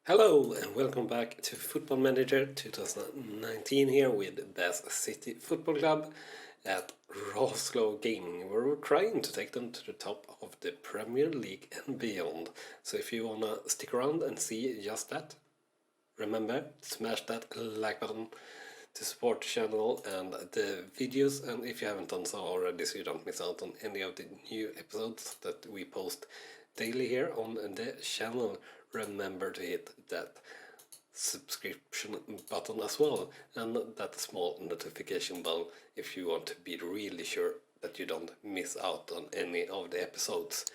Hello and welcome back to Football Manager 2019 here with Bath City Football Club at Rawslowgaming, where we're trying to take them to the top of the Premier League and beyond. So if you wanna stick around and see just that, remember, smash that like button to support the channel and the videos, and if you haven't done so already so you don't miss out on any of the new episodes that we post daily here on the channel, remember to hit that subscription button as well and that small notification bell if you want to be really sure that you don't miss out on any of the episodes.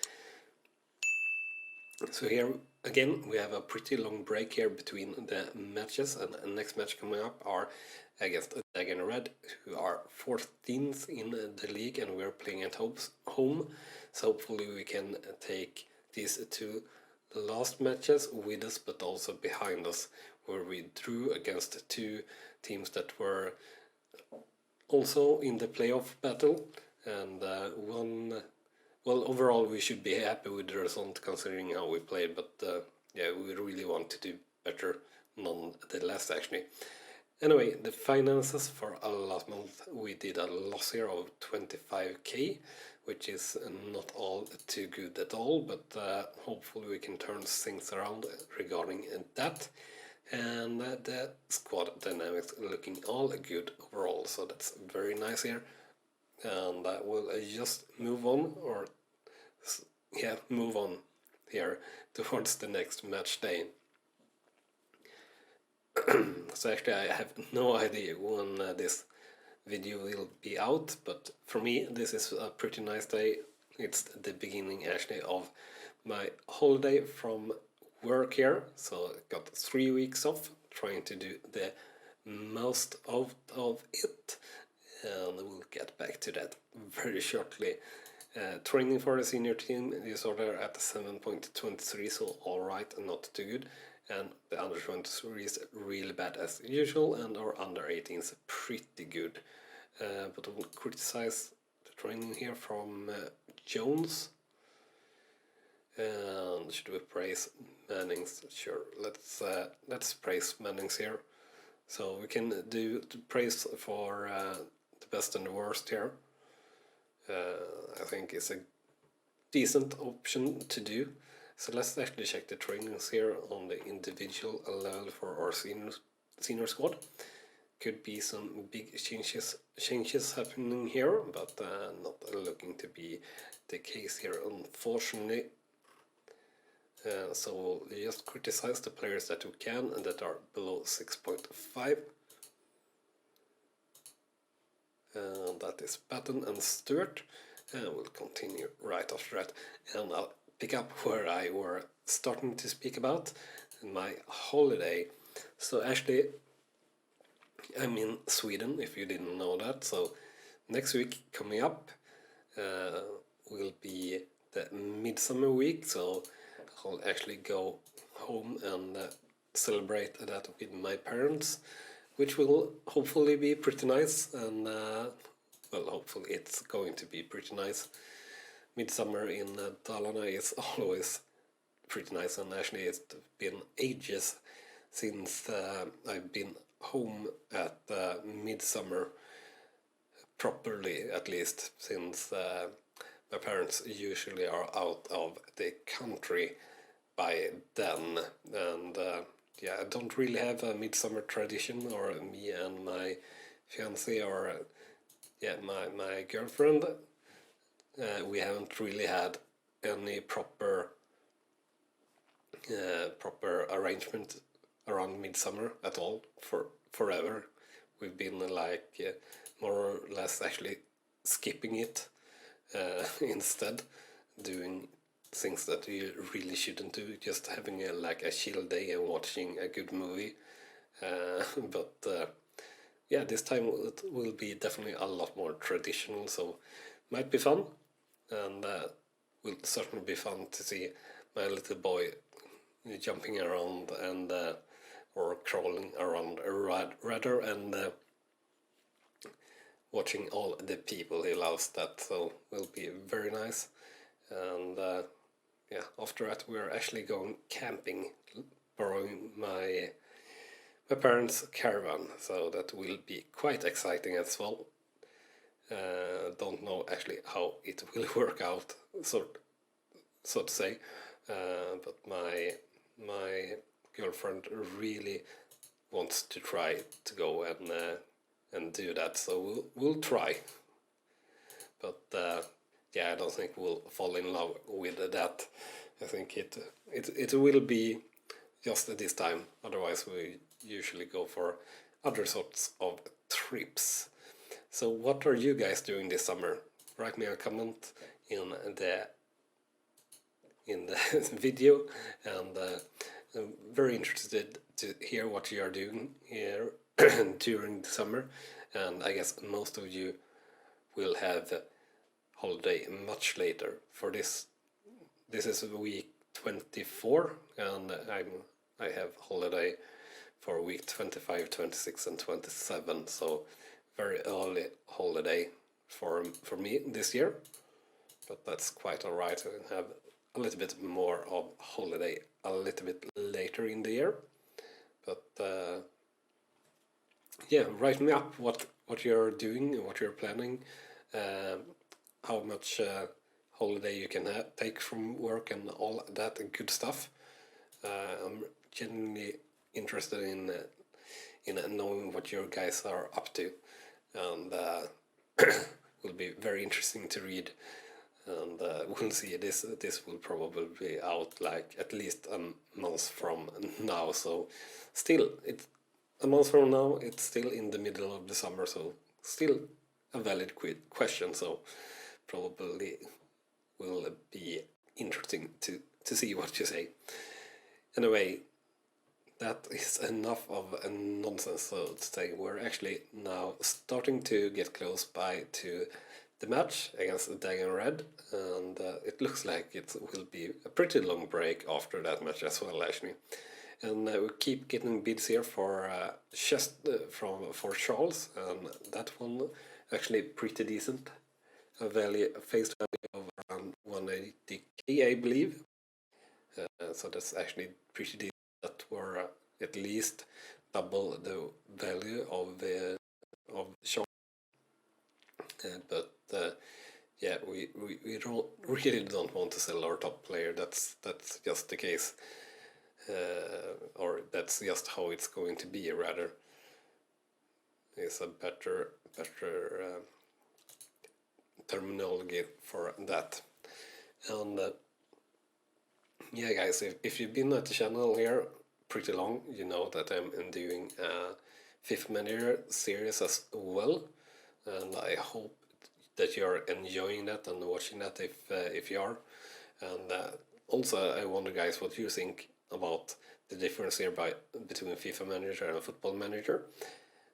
So here again we have a pretty long break here between the matches, and the next match coming up are against Dagen Red, who are 14th in the league, and we're playing at home. So hopefully we can take these two last matches with us, but also behind us, where we drew against two teams that were also in the playoff battle, and overall we should be happy with the result considering how we played, but yeah, we really want to do better nonetheless actually. Anyway, the finances for last month, we did a loss here of 25k, which is not all too good at all, but hopefully we can turn things around regarding that. And the squad dynamics looking all good overall, so that's very nice here. And we'll just move on here towards the next match day. So actually I have no idea when this video will be out, but for me this is a pretty nice day. It's the beginning actually of my holiday from work here, so I got 3 weeks off, trying to do the most of it, and we'll get back to that very shortly. Training for the senior team is order at 7.23, so alright, not too good. And the under 23 is really bad as usual, and our under 18 is pretty good. But we'll criticize the training here from Jones. And should we praise Mannings? Sure, let's praise Mannings here. So we can do praise for the best and the worst here. I think it's a decent option to do. So let's actually check the trainings here on the individual level for our senior squad. Could be some big changes happening here, but not looking to be the case here, unfortunately. So we'll just criticize the players that we can and that are below 6.5. That is Patton and Stewart. And we'll continue right after that. And I'll pick up where I were starting to speak about my holiday. So actually, I'm in Sweden, if you didn't know that. So next week coming up will be the midsummer week. So I'll actually go home and celebrate that with my parents, which will hopefully be pretty nice. And well, hopefully it's going to be pretty nice. Midsummer in Dalarna is always pretty nice, and actually it's been ages since I've been home at midsummer properly, at least, since my parents usually are out of the country by then. And yeah, I don't really have a midsummer tradition, or me and my fiancée, or yeah, my girlfriend. We haven't really had any proper arrangement around midsummer at all for forever. We've been like more or less actually skipping it instead, doing things that we really shouldn't do, just having a chill day and watching a good movie. But yeah, this time it will be definitely a lot more traditional, so might be fun. And will certainly be fun to see my little boy jumping around and or crawling around rather, and watching all the people he loves. That so will be very nice. And yeah, after that we're actually going camping borrowing my parents' caravan, so that will be quite exciting as well. Don't know actually how it will work out, so to say, but my girlfriend really wants to try to go and do that, so we'll try. But yeah, I don't think we'll fall in love with that. I think it will be just this time. Otherwise, we usually go for other sorts of trips. So, what are you guys doing this summer? Write me a comment in the video, and I'm very interested to hear what you are doing here during the summer. And I guess most of you will have holiday much later. For this is week 24, and I have holiday for week 25, 26, and 27. So very early holiday for me this year, but that's quite alright. I have a little bit more of holiday a little bit later in the year. But yeah, write me up what you're doing, what you're planning, how much holiday you can take from work and all that good stuff. I'm genuinely interested in knowing what your guys are up to, and will be very interesting to read. And we'll see. This will probably be out like at least a month from now. So still, it's a month from now. It's still in the middle of the summer, so still a valid question. So probably will be interesting to see what you say. Anyway, that is enough of a nonsense, so to say. We're actually now starting to get close by to the match against Dagen Red, and it looks like it will be a pretty long break after that match as well, actually. And we keep getting bids here for for Charles, and that one actually pretty decent. A face value of around 180k, I believe. So that's actually pretty decent. That were at least double the value of Charles. But yeah, we really don't want to sell our top player. That's just the case, or that's just how it's going to be. Rather, is a better terminology for that. And yeah, guys, if you've been at the channel here pretty long, you know that I'm doing a Fifth Manager series as well, and I hope that you're enjoying that and watching that if you are. And also, I wonder, guys, what you think about the difference here between FIFA Manager and Football Manager.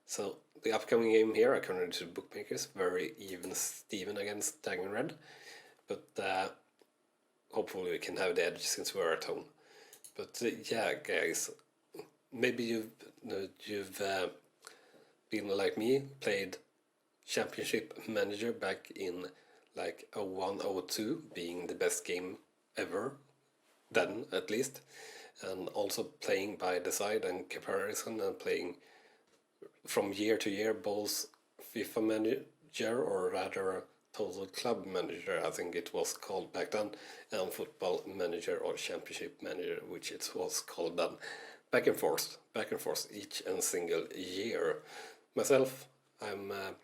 So the upcoming game here, according to bookmakers, very even Steven against Dagen Red, but hopefully we can have the edge since we're at home. But yeah, guys, maybe you've been like me, played Championship Manager back in like 0102, being the best game ever, then at least, and also playing by the side and comparison and playing from year to year both FIFA Manager, or rather Total Club Manager, I think it was called back then, and Football Manager or Championship Manager, which it was called then. Back and forth each and single year. Myself, I'm a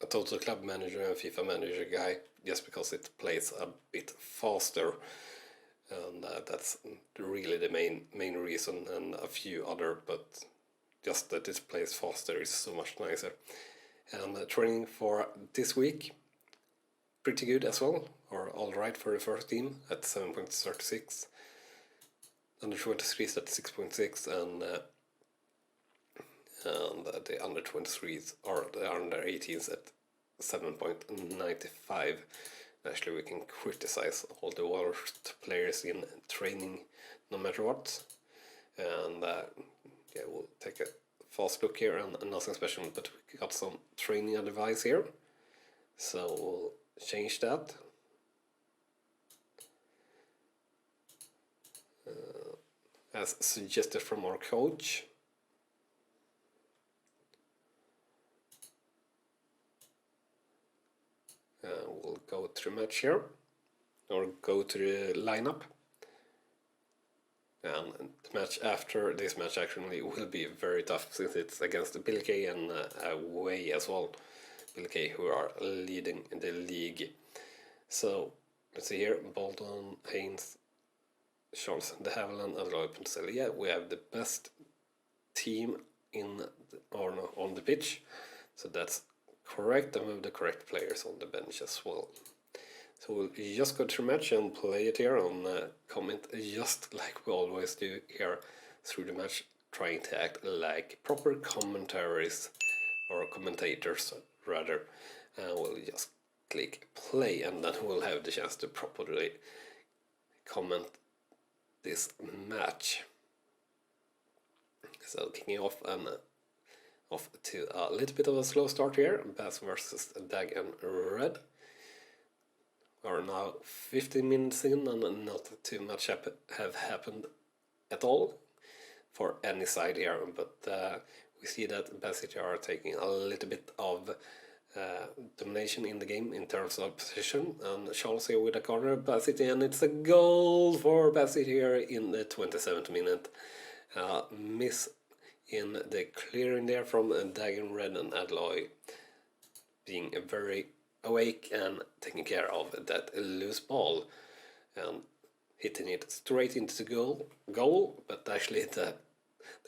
Total Club Manager and FIFA Manager guy, just because it plays a bit faster, and that's really the main reason, and a few other, but just that it plays faster is so much nicer. And training for this week, pretty good as well, or alright for the first team at 7.36, under 23s at 6.6, and the under 23s or the under 18s at 7.95. Actually, we can criticize all the worst players in training no matter what. And yeah, we'll take a fast look here, and nothing special, but we got some training advice here, so we'll change that. as suggested from our coach. We'll go to the match here, or go to the lineup. And the match after this match actually will be very tough, since it's against Billericay and away as well. Billericay, who are leading the league. So let's see here: Bolton, Haynes, Charles de Havilland, and Roy Ponticelli. Yeah, we have the best team on the pitch, so that's correct, and we have the correct players on the bench as well. So we'll just go through match and play it here on comment, just like we always do here through the match, trying to act like proper commentaries, or commentators rather. We'll just click play, and then we'll have the chance to properly comment this match. So kicking off, and off to a little bit of a slow start here. Bass versus Dag and Red. We're now 15 minutes in, and not too much have happened at all for any side here, but we see that Bass City are taking a little bit of domination in the game in terms of position, and Charles here with a corner, Bass City, and it's a goal for Bass City here in the 27th minute. Miss in the clearing there from Dagon Red, and Adloy being very awake and taking care of that loose ball and hitting it straight into the goal, but actually the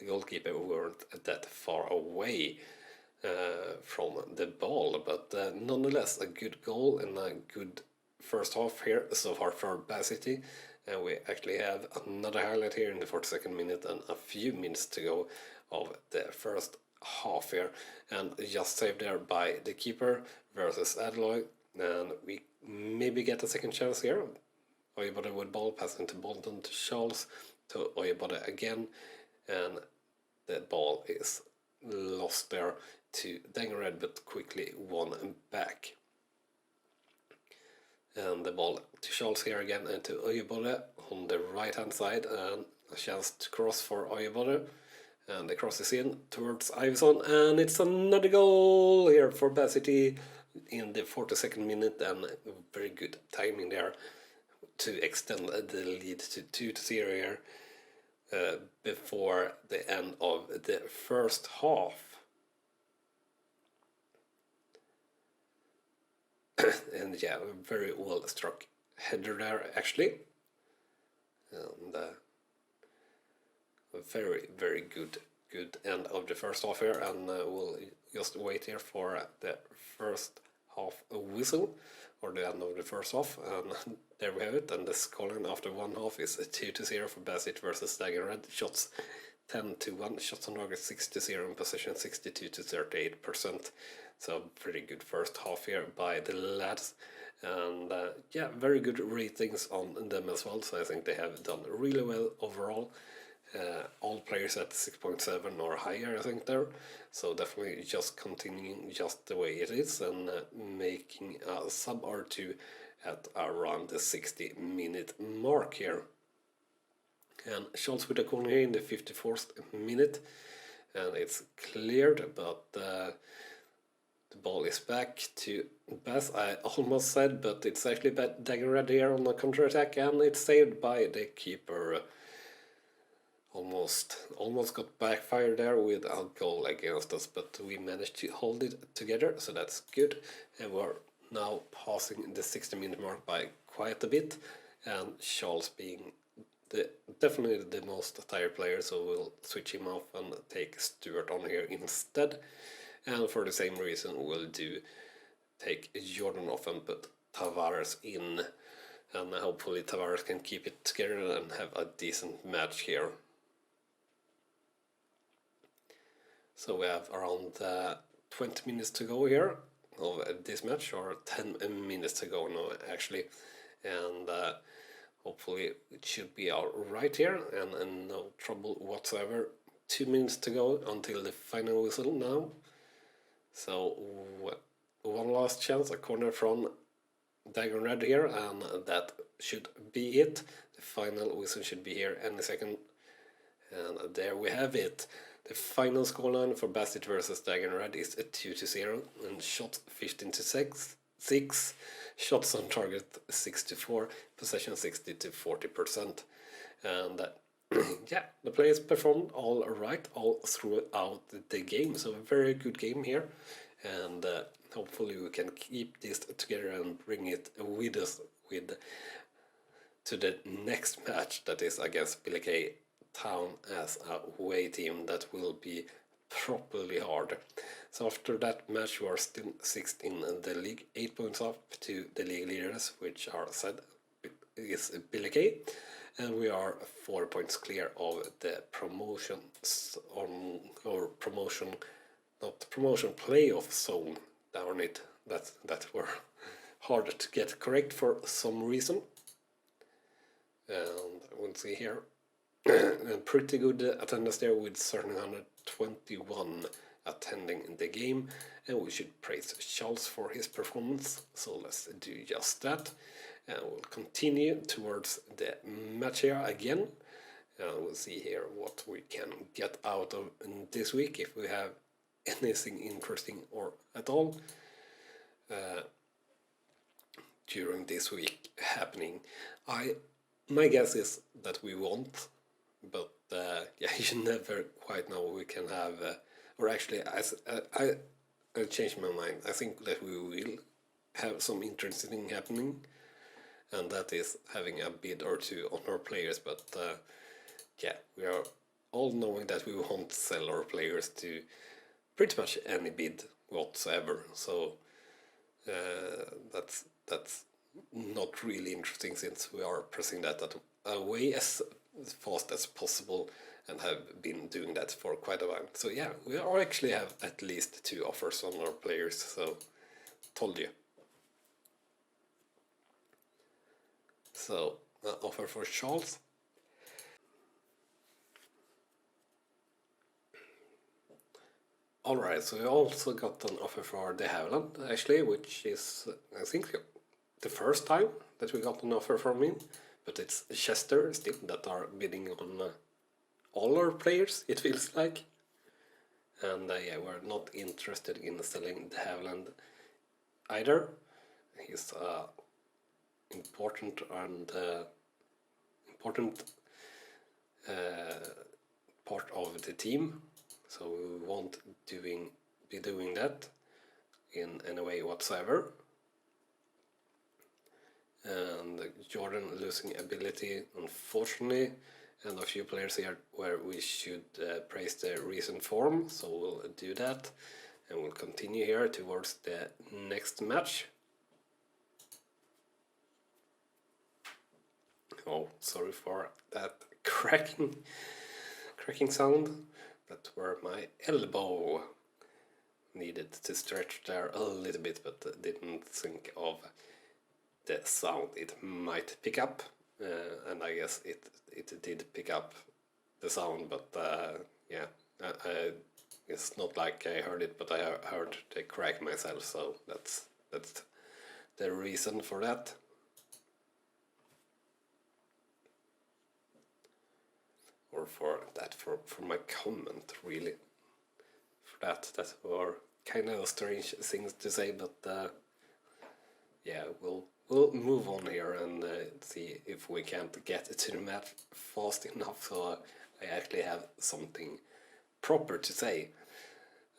goalkeeper weren't that far away from the ball, but nonetheless a good goal and a good first half here so far for Bass City. And we actually have another highlight here in the 42nd minute, and a few minutes to go of the first half here, and just saved there by the keeper versus Adloy, and we maybe get a second chance here. Oyebode with ball, passing to Bolton, to Charles, to Oyebode again, and the ball is lost there to Dangered, but quickly won back. And the ball to Charles here again, and to Oyebode on the right hand side, and a chance to cross for Oyebode. And the cross is in towards Iveson, and it's another goal here for Bass City in the 42nd minute, and very good timing there to extend the lead to 2-0 here before the end of the first half. And yeah, very well struck header there actually, and very good end of the first half here, and we'll just wait here for the first half whistle, or the end of the first half, and there we have it. And the scoreline after one half is 2-0 for Bass City versus Dagger Red. Shots 10-1, shots on target 6-0, and possession 62-38%. So very good first half here by the lads, and yeah, very good ratings on them as well. So I think they have done really well overall. All players at 6.7 or higher, I think there. So definitely just continuing just the way it is, and making a sub or two at around the 60-minute mark here. And Schultz with a corner here in the 54th minute, and it's cleared, but the ball is back to Bass, I almost said, but it's actually Dagger Red here on the counter-attack, and it's saved by the keeper. Almost got backfired there with a goal against us, but we managed to hold it together, so that's good. And we're now passing the 60-minute mark by quite a bit, and Charles being definitely the most tired player, so we'll switch him off and take Stewart on here instead. And for the same reason, we'll take Jordan off and put Tavares in, and hopefully Tavares can keep it together and have a decent match here. So we have around 20 minutes to go here of this match, or 10 minutes to go now actually, and hopefully it should be all right here, and no trouble whatsoever. 2 minutes to go until the final whistle now. So one last chance, a corner from Dagon Red here, and that should be it. The final whistle should be here any second And there we have it. The final scoreline for Bassett versus Dragon Red is a 2-0, and shots 15-6, shots on target 6-4, possession 60-40%. And yeah, the players performed all right all throughout the game, so a very good game here. And hopefully we can keep this together and bring it with us to the next match, that is against Billericay Town as a away team. That will be properly hard. So after that match we are still 6th in the league, 8 points up to the league leaders, which are said is Billericay, and we are 4 points clear of the promotions or promotion, not promotion, playoff zone. Darn it, that were hard to get correct for some reason. And we'll see here. Pretty good attendance there with 721 attending the game, and we should praise Charles for his performance, so let's do just that. And we'll continue towards the match here again, and we'll see here what we can get out of this week, if we have anything interesting or at all during this week happening. My guess is that we won't, but yeah, you never quite know. We can have, or actually, I changed my mind. I think that we will have some interesting happening, and that is having a bid or two on our players. But yeah, we are all knowing that we won't sell our players to pretty much any bid whatsoever. So that's not really interesting, since we are pressing that away as fast as possible and have been doing that for quite a while. So yeah, we actually have at least 2 offers on our players, so told you. So offer for Charles. Alright, so we also got an offer for De Havilland, actually, which is, I think, the first time that we got an offer from him. But it's Chester still that are bidding on all our players, it feels like. And yeah, we're not interested in selling De Havilland either. He's important part of the team, so we won't be doing that in any way whatsoever. And Jordan losing ability, unfortunately, and a few players here where we should praise the recent form, so we'll do that, and we'll continue here towards the next match. Oh, sorry for that cracking sound. That were my elbow. Needed to stretch there a little bit, but didn't think of the sound it might pick up, and I guess it did pick up the sound, but yeah, it's not like I heard it, but I heard the crack myself, so that's the reason for that. Or for that, for my comment, really. For that were kind of strange things to say, but yeah, we'll move on here and see if we can't get to the match fast enough so I actually have something proper to say.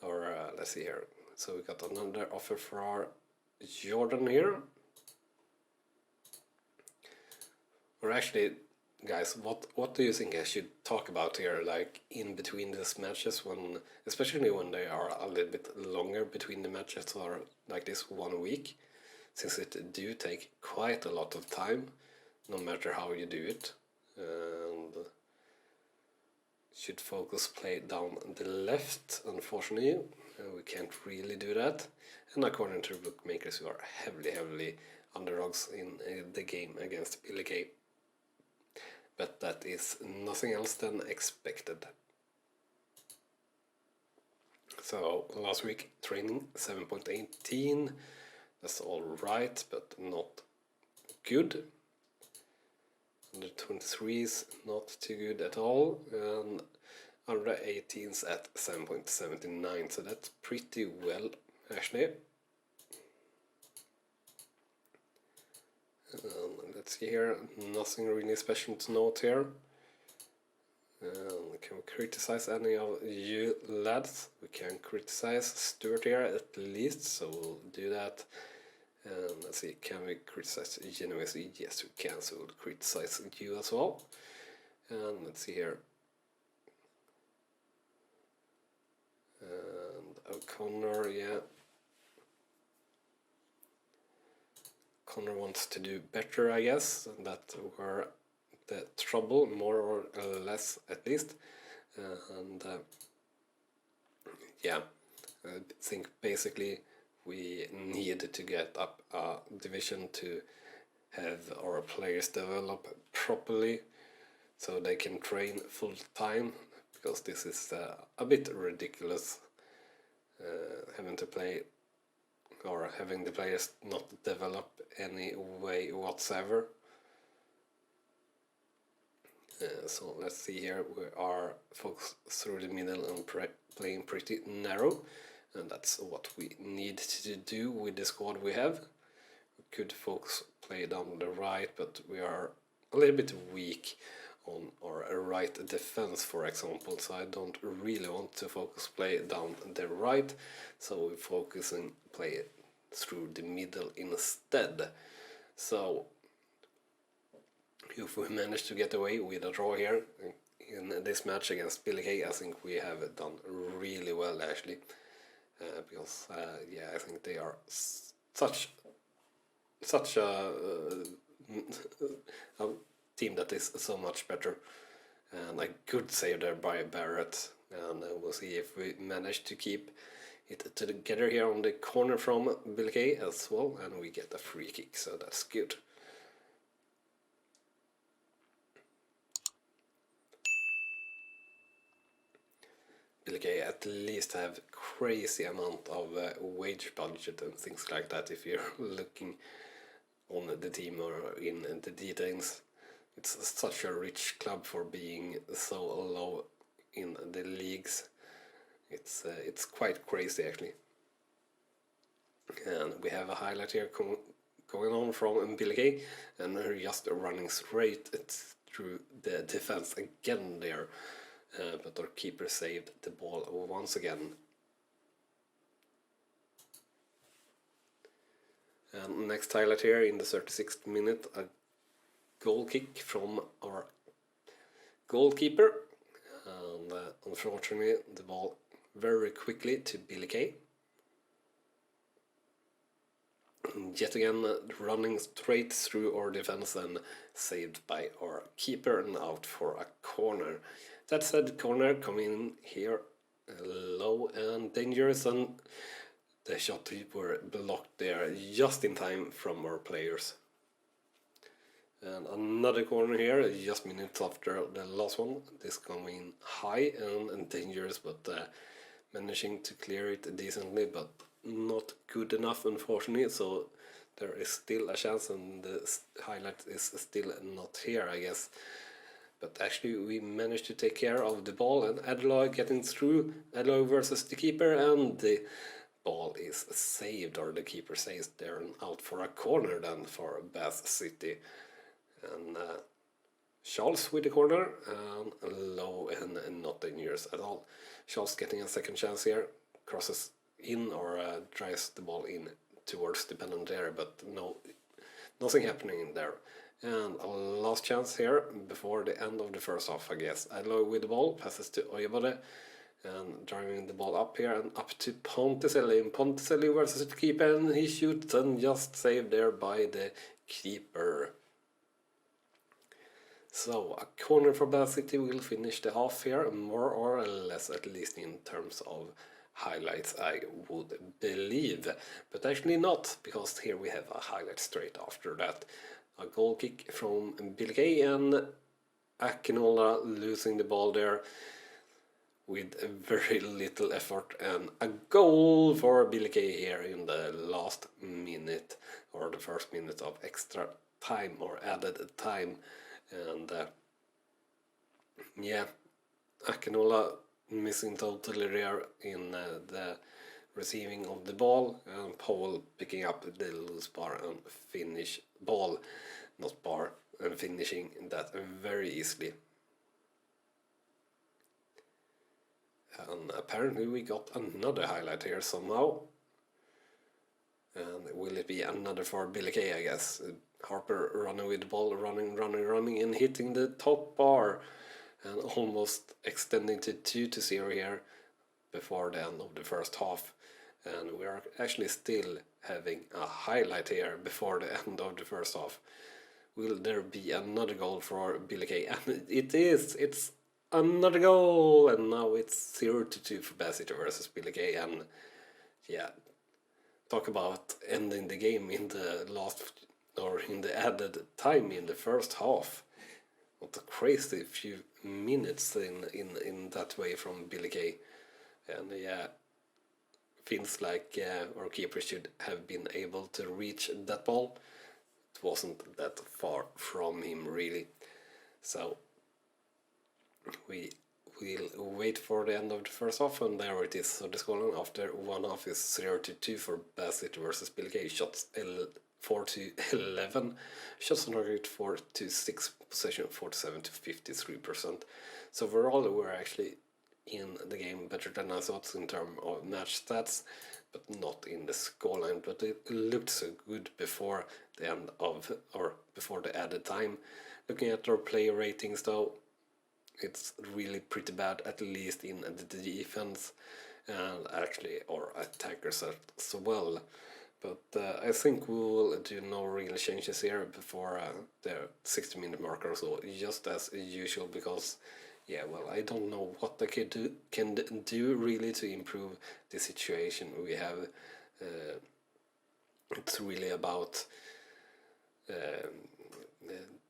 Or let's see here. So we got another offer for our Jordan here. Or actually, guys, what do you think I should talk about here, like in between these matches, especially when they are a little bit longer between the matches, or like this 1 week, since it do take quite a lot of time, no matter how you do it, and should focus play down the left. Unfortunately, we can't really do that, and according to bookmakers, we are heavily underdogs in the game against Billericay. But that is nothing else than expected. So last week training 7.18, that's all right, but not good. Under 23s not too good at all, and under 18s at 7.79, so that's pretty well actually. Let's see here, nothing really special to note here. Can we criticize any of you lads? We can criticize Stuart here at least, so we'll do that. And let's see, can we criticize Genovese? Yes, we can, so we'll criticize you as well. And let's see here. And O'Connor, yeah. Connor wants to do better, I guess. That were the trouble, more or less at least. Yeah, I think basically we need to get up a division to have our players develop properly so they can train full time, because this is a bit ridiculous having to play or having the players not develop any way whatsoever. So let's see here, we are focused through the middle and playing pretty narrow, and that's what we need to do with the squad we have. We could focus play down the right, but we are a little bit weak on our right defense, for example, so I don't really want to focus play down the right, so we focus and play through the middle instead. So if we manage to get away with a draw here in this match against Billericay, I think we have done really well actually, because yeah, I think they are such a team that is so much better, and a good save there by Barrett, and we'll see if we manage to keep it together here on the corner from Billericay as well, and we get a free kick, so that's good. Billericay at least have crazy amount of wage budget and things like that. If you're looking on the team or in the details, it's such a rich club for being so low in the leagues. It's quite crazy actually. And we have a highlight here going on from Billericay, and we're just running straight through the defense again there. But our keeper saved the ball once again. And next highlight here in the 36th minute, a goal kick from our goalkeeper, and unfortunately the ball very quickly to Billericay. Yet again running straight through our defense and saved by our keeper and out for a corner. That said, corner coming in here low and dangerous, and the shot were blocked there just in time from our players. And another corner here just minutes after the last one. This coming in high and dangerous, but managing to clear it decently, but not good enough unfortunately, so there is still a chance, and the highlight is still not here, I guess. But actually we managed to take care of the ball, and Adelaide getting through, Adelaide versus the keeper, and the ball is saved, or the keeper saves there, and out for a corner then for Bath City. And Charles with the corner, and low and not dangerous at all. Charles getting a second chance here, crosses in or drives the ball in towards the penalty area, but nothing happening in there. And a last chance here before the end of the first half, I guess. Adelaide with the ball, passes to Oyabode, and driving the ball up here and up to Ponticelli. And Ponticelli versus the keeper, and he shoots and just saved there by the keeper. So a corner for Bath City will finish the half here, more or less, at least in terms of highlights, I would believe. But actually not, because here we have a highlight straight after that. A goal kick from Billericay, and Akinola losing the ball there with very little effort, and a goal for Billericay here in the last minute, or the first minute of extra time or added time. And yeah, Akinola missing totally there in the receiving of the ball, and Paul picking up the loose bar and finish ball, not bar, and finishing that very easily. And apparently we got another highlight here somehow. And will it be another for Billericay, I guess? Harper running with the ball, running, and hitting the top bar, and almost extending to 2-0 here before the end of the first half. And we are actually still having a highlight here before the end of the first half. Will there be another goal for Billericay? And it is! It's another goal! And now it's 0-2 for Bassett versus Billericay. And yeah, talk about ending the game in the last, or in the added time in the first half. What a crazy few minutes in that way from Billericay. And yeah, feels like our keeper should have been able to reach that ball. It wasn't that far from him, really. So we will wait for the end of the first half, and there it is. So the scoreline after one half is 0-2 for Bassett versus Billericay. Shots 4-11, shots on target 4-6, possession 47-53%. So overall, we're actually in the game better than I thought in terms of match stats, but not in the scoreline. But it looked so good before the end of, or before the added time. Looking at our player ratings though, it's really pretty bad, at least in the defense, and actually our attackers as well. But I think we will do no real changes here before the 60-minute mark or so, just as usual, because yeah, well, I don't know what they can do really to improve the situation we have. It's really about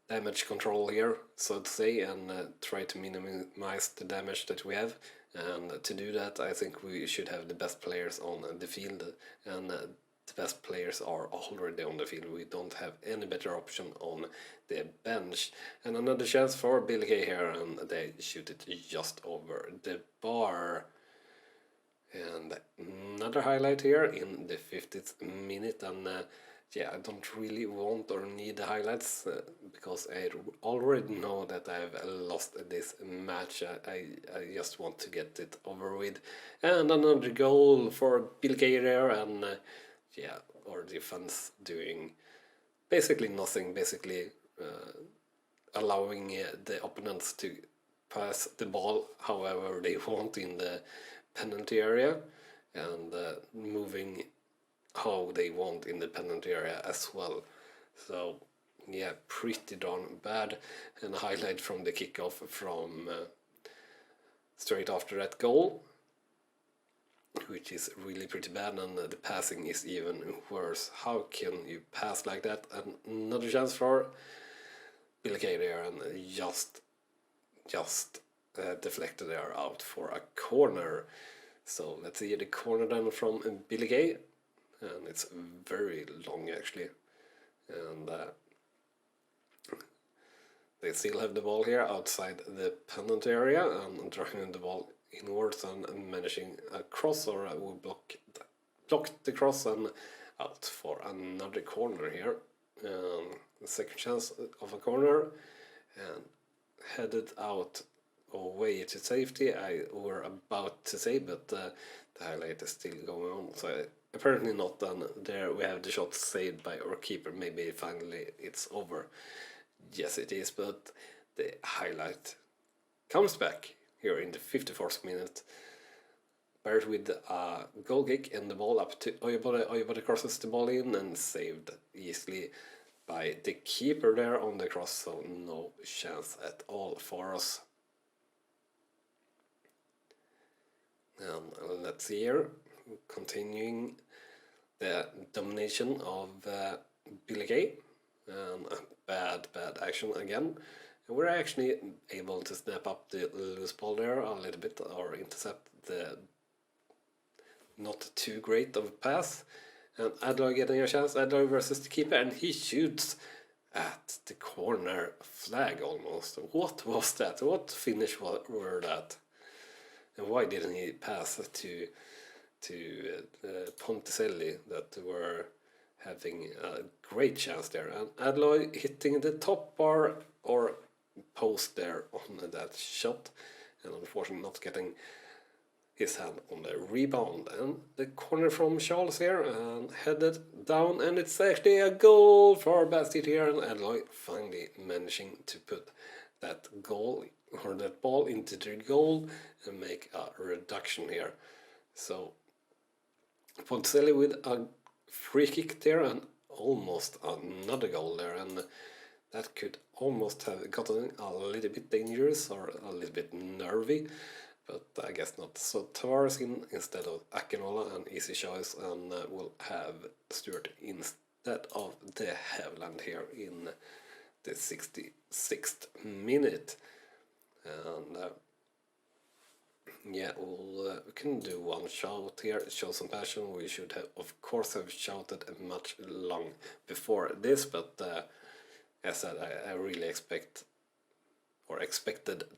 damage control here, so to say, and try to minimize the damage that we have. And to do that, I think we should have the best players on the field, and the best players are already on the field. We don't have any better option on the bench. And another chance for Billericay here, and they shoot it just over the bar. And another highlight here in the 50th minute, and yeah, I don't really want or need the highlights because I already know that I've lost this match. I just want to get it over with. And another goal for Billericay there, and yeah, our defense doing basically nothing, allowing the opponents to pass the ball however they want in the penalty area, and moving how they want in the penalty area as well. So yeah, pretty darn bad. And a highlight from the kickoff from straight after that goal, which is really pretty bad, and the passing is even worse. How can you pass like that? And another chance for Billericay there, and just deflected there out for a corner. So let's see the corner then from Billericay, and it's very long actually, and they still have the ball here outside the penalty area, and driving the ball inwards and managing a cross, or I will block the cross, and out for another corner here. The second chance of a corner, and headed out away to safety, I were about to say, but the highlight is still going on, so apparently not done. There we have the shot saved by our keeper. Maybe finally it's over. Yes, it is, but the highlight comes back here in the 54th minute. Paired with a goal kick and the ball up to Oyabode. Oyabode crosses the ball in and saved easily by the keeper there on the cross, so no chance at all for us. And let's see here, continuing the domination of Billericay, and bad action again. And we're actually able to snap up the loose ball there a little bit, or intercept the not too great of a pass. And Adler getting a chance, Adler versus the keeper, and he shoots at the corner flag almost. What was that? What finish were that? And why didn't he pass to Ponticelli that were having a great chance there? And Adloy hitting the top bar or post there on that shot, and unfortunately not getting his hand on the rebound. And the corner from Charles here and headed down, and it's actually a goal for Bastide here, and Adloy finally managing to put that goal or that ball into the goal and make a reduction here. So Ponticelli with a free kick there and almost another goal there, and that could almost have gotten a little bit dangerous or a little bit nervy, but I guess not. So Tavares in instead of Akinola, an easy choice, and we'll have Stewart instead of De Havilland here in the 66th minute. And yeah, we can do one shout here, show some passion. We should have, of course, have shouted much long before this, but as I said, I really expected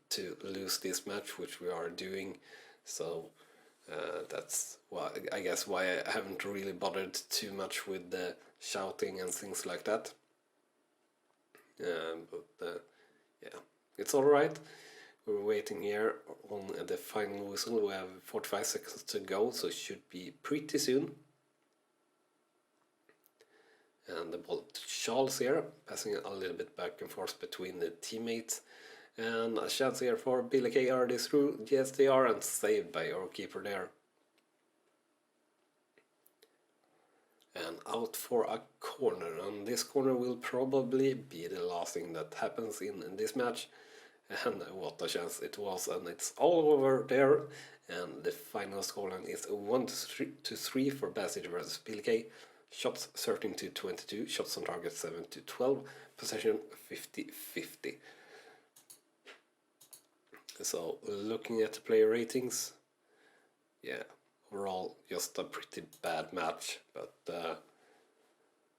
to lose this match, which we are doing. So that's why I guess why I haven't really bothered too much with the shouting and things like that. But yeah, it's all right. We're waiting here on the final whistle. We have 45 seconds to go, so it should be pretty soon. And the ball to Charles here, passing a little bit back and forth between the teammates. And a chance here for Billericay. Are they through? Yes, they are, and saved by our keeper there. And out for a corner, and this corner will probably be the last thing that happens in this match. And what a chance it was, and it's all over there. And the final scoreline is 1-3 for Bastide versus Billericay. Shots 13-22, shots on target 7-12, possession 50-50. So looking at the player ratings, yeah, overall just a pretty bad match, but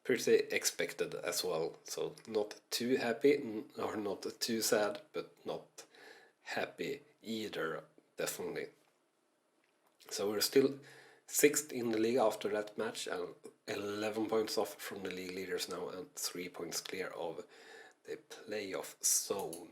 pretty expected as well. So not too happy or not too sad, but not happy either, definitely. So we're still 6th in the league after that match, and 11 points off from the league leaders now, and 3 points clear of the playoff zone.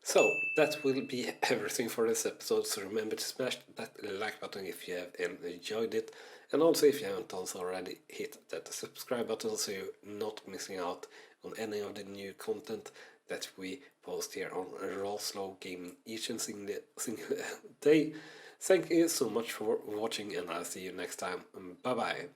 So that will be everything for this episode, so remember to smash that like button if you have enjoyed it, and also if you haven't also already, hit that subscribe button so you're not missing out on any of the new content that we post here on Rawslowgaming each and single day. Thank you so much for watching, and I'll see you next time. Bye bye.